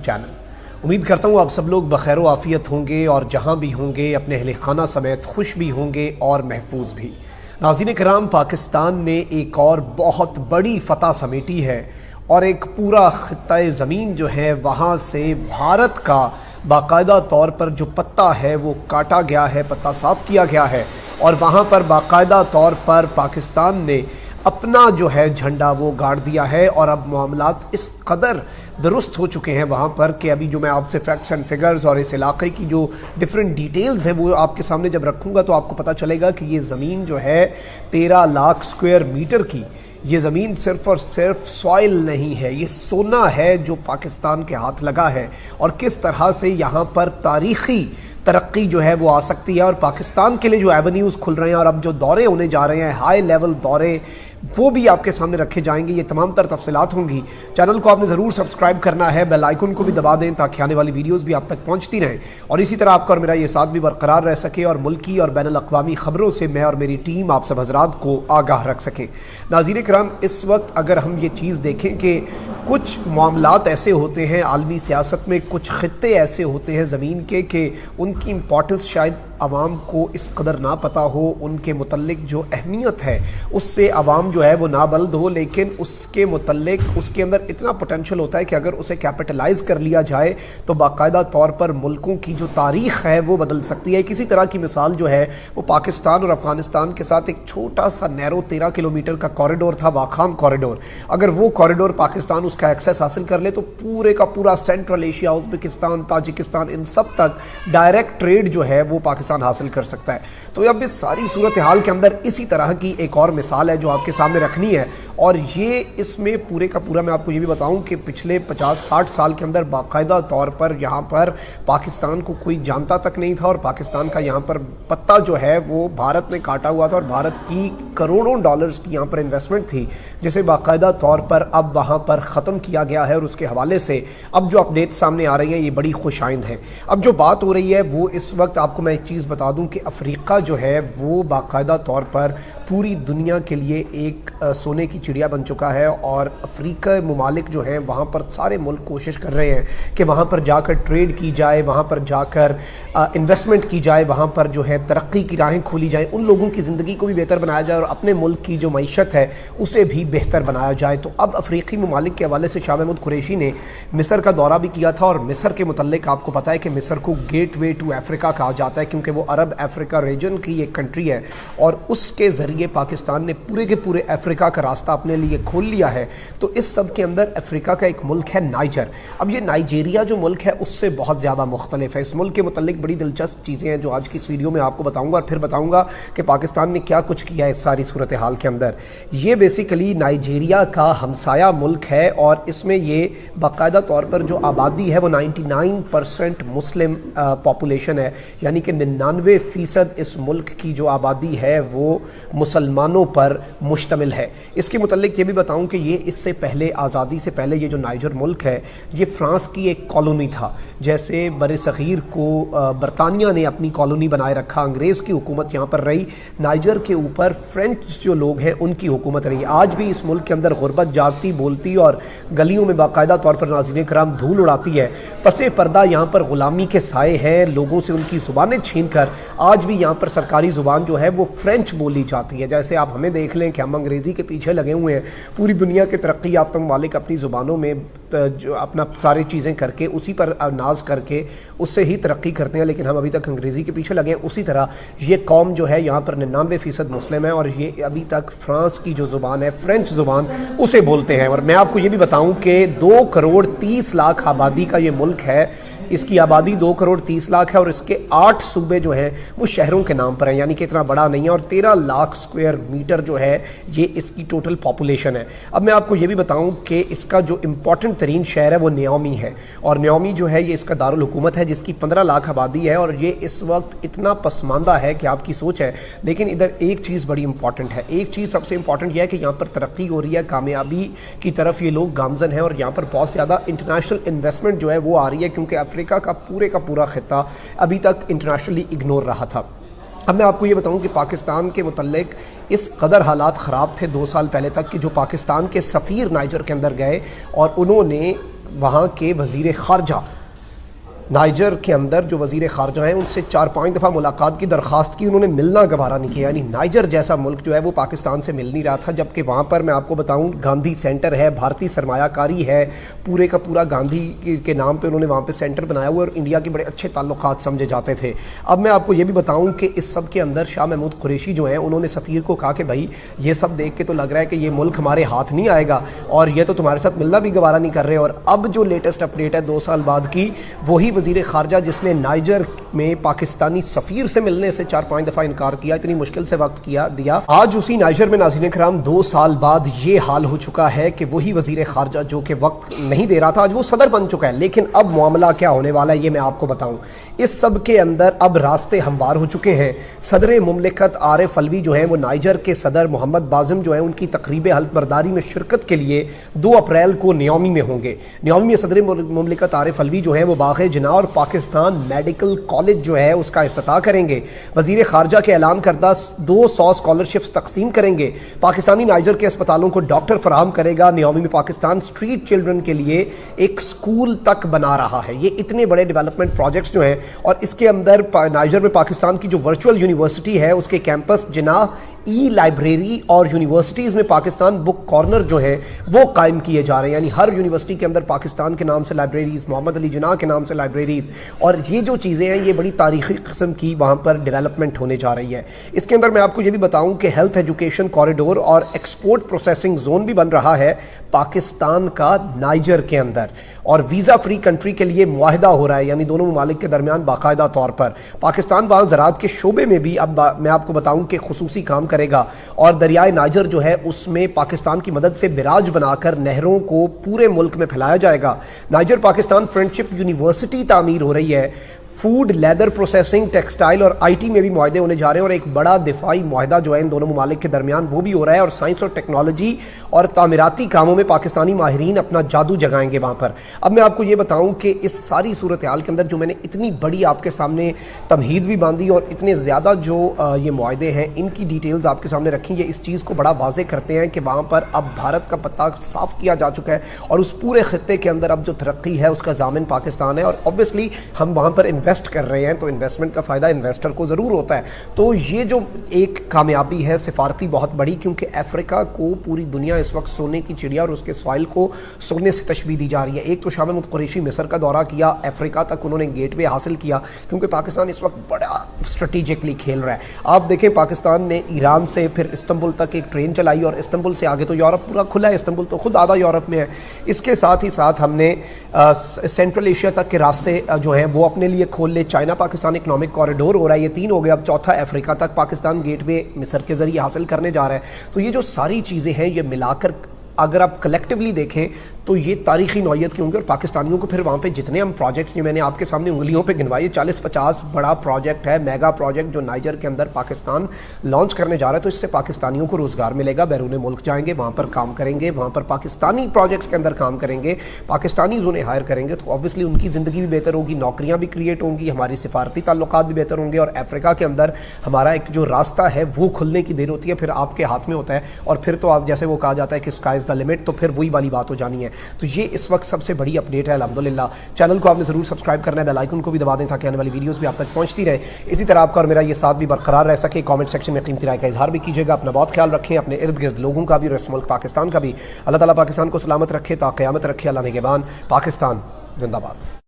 Channel. उम्मीद करता हूँ आप सब लोग बखैर आफ़ियत होंगे और जहाँ भी होंगे अपने अहले खाना समेत खुश भी होंगे और महफूज भी। नाज़रीन कराम, पाकिस्तान ने एक और बहुत बड़ी फ़तह समेटी है और एक पूरा ख़ित्ता ज़मीन जो है वहाँ से भारत का बाकायदा तौर पर जो पत्ता है वो काटा गया है, पत्ता साफ़ किया गया है और वहाँ पर बाकायदा तौर पर पाकिस्तान ने अपना जो है झंडा वो गाड़ दिया है। और अब मामलात इस कदर दुरुस्त हो चुके हैं वहाँ पर कि अभी जो मैं आपसे फैक्ट्स एंड फिगर्स और इस इलाके की जो डिफरेंट डिटेल्स हैं वो आपके सामने जब रखूँगा तो आपको पता चलेगा कि ये ज़मीन जो है 13 लाख स्क्वायर मीटर की, ये ज़मीन सिर्फ़ और सिर्फ सॉइल नहीं है, ये सोना है जो पाकिस्तान के हाथ लगा है और किस तरह से यहाँ पर तारीख़ी तरक्की जो है वो आ सकती है और पाकिस्तान के लिए जो एवेन्यूज़ खुल रहे हैं और अब जो दौरे होने जा रहे हैं, हाई लेवल दौरे, वो भी आपके सामने रखे जाएंगे। ये तमाम तर तफसीलात होंगी। चैनल को आपने ज़रूर सब्सक्राइब करना है, बेल आइकन को भी दबा दें ताकि आने वाली वीडियोस भी आप तक पहुंचती रहें और इसी तरह आपका और मेरा ये साथ भी बरकरार रह सके और मुल्की और बैनुल अक़वामी ख़बरों से मैं और मेरी टीम आप सब हज़रात को आगाह रख सके। नाज़रीन किराम, इस वक्त अगर हम ये चीज़ देखें कि कुछ मामलात ऐसे होते हैं आलमी सियासत में, कुछ ख़ित्ते ऐसे होते हैं ज़मीन के कि उनकी इम्पोर्टेंस शायद आवाम को इस कदर ना पता हो, उनके मुतल्लिक जो अहमियत है उससे आवाम जो है वो ना बल्द हो, लेकिन उसके मुतल्लिक उसके अंदर इतना पोटेंशल होता है कि अगर उसे कैपिटलाइज़ कर लिया जाए तो बाकायदा तौर पर मुल्कों की जो तारीख़ है वो बदल सकती है। किसी तरह की मिसाल जो है वो पाकिस्तान और अफ़गानिस्तान के साथ एक छोटा सा नैरो 13 किलोमीटर का कॉरिडोर था, वाखाम कॉरिडोर। अगर वो कॉरिडोर पाकिस्तान उसका एक्सेस हासिल कर ले तो पूरे का पूरा सेंट्रल एशिया, उज़्बेकिस्तान, ताजिकिस्तान, इन सब तक डायरेक्ट ट्रेड जो है वो पाकिस्तान हासिल कर सकता है। तो अब इस सारी सूरत हाल के अंदर इसी तरह की एक और मिसाल है जो आपके सामने रखनी है और ये इसमें पूरे का पूरा मैं आपको ये भी बताऊं कि पिछले 50-60 साल के अंदर बाकायदा तौर पर यहाँ पर पाकिस्तान को कोई जानता तक नहीं था और पाकिस्तान का यहाँ पर पत्ता जो है वो भारत ने काटा हुआ था और भारत की करोड़ों डॉलर्स की यहाँ पर इन्वेस्टमेंट थी जिसे बाकायदा तौर पर अब वहाँ पर ख़त्म किया गया है और उसके हवाले से अब जो अपडेट सामने आ रही हैं ये बड़ी खुशाइंद है। अब जो बात हो रही है वो इस वक्त आपको मैं एक चीज़ बता दूं कि अफ्रीका जो है वो बाकायदा तौर पर पूरी दुनिया के लिए एक सोने की चिड़िया बन चुका है और अफ्रीका ममालिक जो हैं वहाँ पर सारे मुल्क कोशिश कर रहे हैं कि वहाँ पर जाकर ट्रेड की जाए, वहाँ पर जाकर इन्वेस्टमेंट की जाए, वहाँ पर जो है तरक्की की राहें खोली जाए, उन लोगों की ज़िंदगी को भी बेहतर बनाया जाए और अपने मुल्क की जो मईशत है उसे भी बेहतर बनाया जाए। तो अब अफ्रीकी ममालिक के हवाले से शाह महमूद कुरैशी ने मिस्र का दौरा भी किया था और मिस्र के मुतल्लिक आपको पता है कि मिस्र को गेट वे टू अफ्रीका कहा जाता है क्योंकि वो अरब अफ्रीका रीजन की एक कंट्री है और उसके ज़रिए पाकिस्तान ने पूरे के पूरे अफ्रीका का रास्ता अपने लिए खोल लिया है। तो इस सब के अंदर अफ्रीका का एक मुल्क है नाइजर। अब ये नाइजीरिया जो मुल्क है उससे बहुत ज़्यादा मुख्तलिफ है। इस मुल्क के मुतल्लिक बड़ी दिलचस्प चीज़ें हैं जो आज की इस वीडियो में आपको बताऊँगा और फिर बताऊँगा कि पाकिस्तान ने क्या कुछ किया है इस सारी सूरत हाल के अंदर। ये बेसिकली नाइजीरिया का हमसाया मुल्क है और इसमें ये बाकायदा तौर पर जो आबादी है वो 99% मुस्लिम पॉपुलेशन है, यानी कि 99% इस मुल्क की जो आबादी है वो मुसलमानों पर मुश्तमिल है। इसके मुतल्लिक ये भी बताऊं कि ये इससे पहले, आज़ादी से पहले, ये जो नाइजर मुल्क है ये फ़्रांस की एक कॉलोनी था। जैसे बरसग़ीर को बरतानिया ने अपनी कॉलोनी बनाए रखा, अंग्रेज़ की हुकूमत यहाँ पर रही, नाइजर के ऊपर फ्रेंच जो लोग हैं उनकी हुकूमत रही। आज भी इस मुल्क के अंदर गुरबत जागती, बोलती और गलियों में बाकायदा तौर पर नाज़रीन कराम धूल उड़ाती है। पसे पर्दा यहाँ पर ग़ुलामी के साए हैं, लोगों से उनकी ज़ुबानें छीन कर आज भी यहाँ पर सरकारी ज़ुबान जो है वो फ़्रेंच बोली जाती है। जैसे आप हमें देख लें कि हम अंग्रेज़ी के पीछे लगे हुए हैं, पूरी दुनिया के तरक्की याफ्ता ममालिक अपनी ज़ुबानों में जो अपना सारी चीज़ें करके उसी पर नाज करके उससे ही तरक्की करते हैं, लेकिन हम अभी तक अंग्रेज़ी के पीछे लगे हैं। उसी तरह ये कौम जो है यहाँ पर 99% मुस्लिम है और ये अभी तक फ़्रांस की जो ज़ुबान है, फ़्रेंच ज़ुबान, उसे बोलते हैं। और मैं आपको ये भी बताऊँ कि 2 करोड़ 30 लाख आबादी का ये मुल्क है। इसकी आबादी 2 करोड़ 30 लाख है और इसके 8 सूबे जो हैं वो शहरों के नाम पर हैं, यानी कि इतना बड़ा नहीं है और 13 लाख स्क्वायर मीटर जो है ये इसकी टोटल पॉपुलेशन है। अब मैं आपको ये भी बताऊं कि इसका जो इम्पॉर्टेंट तरीन शहर है वो नियोमी है और नियोमी जो है ये इसका दारुल हुकूमत है जिसकी 15 लाख आबादी है और ये इस वक्त इतना पसमानदा है कि आपकी सोच है। लेकिन इधर एक चीज़ बड़ी इंपॉर्टेंट है, एक चीज़ सबसे इंपॉर्टेंट यह है कि यहाँ पर तरक्की हो रही है, कामयाबी की तरफ ये लोग गामजन हैं और यहाँ पर बहुत ज़्यादा इंटरनेशनल इन्वेस्टमेंट जो है वो आ रही है क्योंकि अफ्रीका का पूरा खित्ता अभी तक इंटरनेशनली इग्नोर रहा था। अब मैं आपको ये बताऊं कि पाकिस्तान के मुतल्लिक इस कदर हालात ख़राब थे 2 साल पहले तक कि जो पाकिस्तान के सफ़ीर नाइजर के अंदर गए और उन्होंने وہاں کے وزیر خارجہ نائجر کے اندر جو وزیر خارجہ ہیں ان سے 4-5 دفعہ ملاقات کی درخواست کی، انہوں نے ملنا گوارا نہیں کیا. یعنی نائجر جیسا ملک جو ہے وہ پاکستان سے مل نہیں رہا تھا، جبکہ وہاں پر میں آپ کو بتاؤں گاندھی سینٹر ہے، بھارتی سرمایہ کاری ہے، پورے کا پورا گاندھی کے نام پہ انہوں نے وہاں پہ سینٹر بنایا ہوا اور انڈیا کے بڑے اچھے تعلقات سمجھے جاتے تھے. اب میں آپ کو یہ بھی بتاؤں کہ اس سب کے اندر شاہ محمود قریشی جو ہیں انہوں نے سفیر کو کہا کہ بھائی یہ سب دیکھ کے تو لگ رہا ہے کہ یہ ملک ہمارے ہاتھ نہیں آئے گا اور یہ تو تمہارے ساتھ ملنا بھی گوارا نہیں کر رہے. اور اب جو لیٹسٹ اپڈیٹ ہے 2 سال بعد کی، وہی وزیر خارجہ جس نے نائجر میں پاکستانی سفیر سے ملنے سے 4-5 دفعہ انکار کیا، اتنی مشکل سے وقت دیا، آج اسی نائجر میں ناظرین کرام 2 سال بعد یہ حال ہو چکا ہے کہ وہی وزیر خارجہ جو کہ وقت نہیں دے رہا تھا آج وہ صدر بن چکا ہے. لیکن اب معاملہ کیا ہونے والا ہے یہ میں آپ کو بتاؤں. اس سب کے اندر اب راستے ہموار ہو چکے ہیں. صدر مملکت عارف علوی جو ہیں وہ نائجر کے صدر محمد بازم جو ہیں ان کی تقریب حلف برداری میں شرکت کے لیے 2 اپریل کو نیومی میں ہوں گے. نیومی میں صدر مملکت عارف علوی جو ہیں وہ باغ جناح اور پاکستان میڈیکل کالج جو ہے اس کا افتتاح کریں گے. وزیر خارجہ کے اعلان کردہ 200 اسکالرشپس تقسیم کریں گے. پاکستانی نائجر کے اسپتالوں کو ڈاکٹر فراہم کرے گا. نیومی میں پاکستان اسٹریٹ چلڈرن کے لیے ایک اسکول تک بنا رہا ہے. یہ اتنے بڑے ڈیولپمنٹ پروجیکٹس جو ہیں، اور اس کے اندر نائجر میں پاکستان کی جو ورچوئل یونیورسٹی ہے اس کے کیمپس جناح ای لائبریری اور یونیورسٹیز میں پاکستان بک کارنر جو ہے وہ قائم کیے جا رہے ہیں. یعنی ہر یونیورسٹی کے اندر پاکستان کے نام سے لائبریریز، محمد علی جناح کے نام سے لائبریریز، اور یہ جو چیزیں ہیں یہ بڑی تاریخی قسم کی وہاں پر ڈیولپمنٹ ہونے جا رہی ہے. اس کے اندر میں آپ کو یہ بھی بتاؤں کہ ہیلتھ ایجوکیشن کوریڈور اور ایکسپورٹ پروسیسنگ زون بھی بن رہا ہے پاکستان کا نائجر کے اندر، اور ویزا فری کنٹری کے لیے معاہدہ ہو رہا ہے. یعنی دونوں ممالک کے درمیان باقاعدہ طور پر پاکستان وہاں زراعت کے شعبے میں بھی اب میں آپ کو بتاؤں کہ خصوصی کام کرے گا، اور دریائے نائجر جو ہے اس میں پاکستان کی مدد سے براج بنا کر نہروں کو پورے ملک میں پھیلایا جائے گا. نائجر پاکستان فرینڈشپ یونیورسٹی تعمیر ہو رہی ہے. فوڈ، لیدر پروسیسنگ، ٹیکسٹائل اور آئی ٹی میں بھی معاہدے ہونے جا رہے ہیں، اور ایک بڑا دفاعی معاہدہ جو ہے ان دونوں ممالک کے درمیان وہ بھی ہو رہا ہے. اور سائنس اور ٹیکنالوجی اور تعمیراتی کاموں میں پاکستانی ماہرین اپنا جادو جگائیں گے وہاں پر. اب میں آپ کو یہ بتاؤں کہ اس ساری صورتحال کے اندر جو میں نے اتنی بڑی آپ کے سامنے تمہید بھی باندھی اور اتنے زیادہ جو یہ معاہدے ہیں ان کی ڈیٹیلز آپ کے سامنے رکھی، یہ اس چیز کو بڑا واضح کرتے ہیں کہ وہاں پر اب بھارت کا پتہ صاف کیا جا چکا ہے، اور اس پورے خطے کے اندر اب جو ترقی ہے اس کا ضامن پاکستان ہے. اور اوبویسلی ہم وہاں پر انویسٹ کر رہے ہیں تو انویسٹمنٹ کا فائدہ انویسٹر کو ضرور ہوتا ہے. تو یہ جو ایک کامیابی ہے سفارتی بہت بڑی، کیونکہ افریقہ کو پوری دنیا اس وقت سونے کی چڑیا اور اس کے سوائل کو سونے سے تشبیہ دی جا رہی ہے. ایک تو شاہ محمود قریشی مصر کا دورہ کیا، افریقہ تک انہوں نے گیٹ وے حاصل کیا، کیونکہ پاکستان اس وقت بڑا اسٹریٹجکلی کھیل رہا ہے. آپ دیکھیں پاکستان نے ایران سے پھر استنبول تک ایک ٹرین چلائی، اور استنبول سے آگے تو یورپ پورا کھلا ہے، استنبول تو خود آدھا یورپ میں ہے. اس کے ساتھ ہی ساتھ ہم نے سینٹرل ایشیا تک کے راستے جو ہیں وہ اپنے لیے کھول لے. چائنا پاکستان اکنامک کوریڈور ہو رہا ہے، یہ 3 ہو گیا. اب چوتھا افریقہ تک پاکستان گیٹ وے مصر کے ذریعے حاصل کرنے جا رہا ہے. تو یہ جو ساری چیزیں ہیں یہ ملا کر اگر آپ کلیکٹیولی دیکھیں تو یہ تاریخی نوعیت کی ہوں گے. اور پاکستانیوں کو پھر وہاں پہ جتنے ہم پروجیکٹس میں نے آپ کے سامنے انگلیوں پہ گنوائے 40-50 بڑا پروجیکٹ ہے، میگا پروجیکٹ جو نائجر کے اندر پاکستان لانچ کرنے جا رہا ہے. تو اس سے پاکستانیوں کو روزگار ملے گا، بیرون ملک جائیں گے، وہاں پر کام کریں گے، وہاں پر پاکستانی پروجیکٹس کے اندر کام کریں گے، پاکستانی انہیں ہائر کریں گے. تو اوبویسلی ان کی زندگی بھی بہتر ہوگی، نوکریاں بھی کریٹ ہوں گی، ہماری سفارتی تعلقات بھی بہتر ہوں گے، اور افریقہ کے اندر ہمارا ایک جو راستہ ہے وہ کھلنے کی دیر ہوتی ہے، پھر آپ کے ہاتھ میں ہوتا ہے. اور پھر تو آپ جیسے وہ کہا جاتا ہے کہ اسکائی از دا لمٹ، تو پھر وہی والی بات ہو جانی ہے. تو یہ اس وقت سب سے بڑی اپڈیٹ ہے الحمدللہ. چینل کو آپ نے ضرور سبسکرائب کرنا ہے، بیل آئیکن کو بھی دبا دیں تاکہ آنے والی ویڈیوز بھی آپ تک پہنچتی رہے. اسی طرح آپ کا اور میرا یہ ساتھ بھی برقرار رہ سکے. کامنٹ سیکشن میں قیمتی رائے کا اظہار بھی کیجیے گا. اپنا بہت خیال رکھیں، اپنے ارد گرد لوگوں کا بھی اور اس ملک پاکستان کا بھی. اللہ تعالیٰ پاکستان کو سلامت رکھے، تا قیامت رکھے. اللہ نگہبان. پاکستان زندہ باد.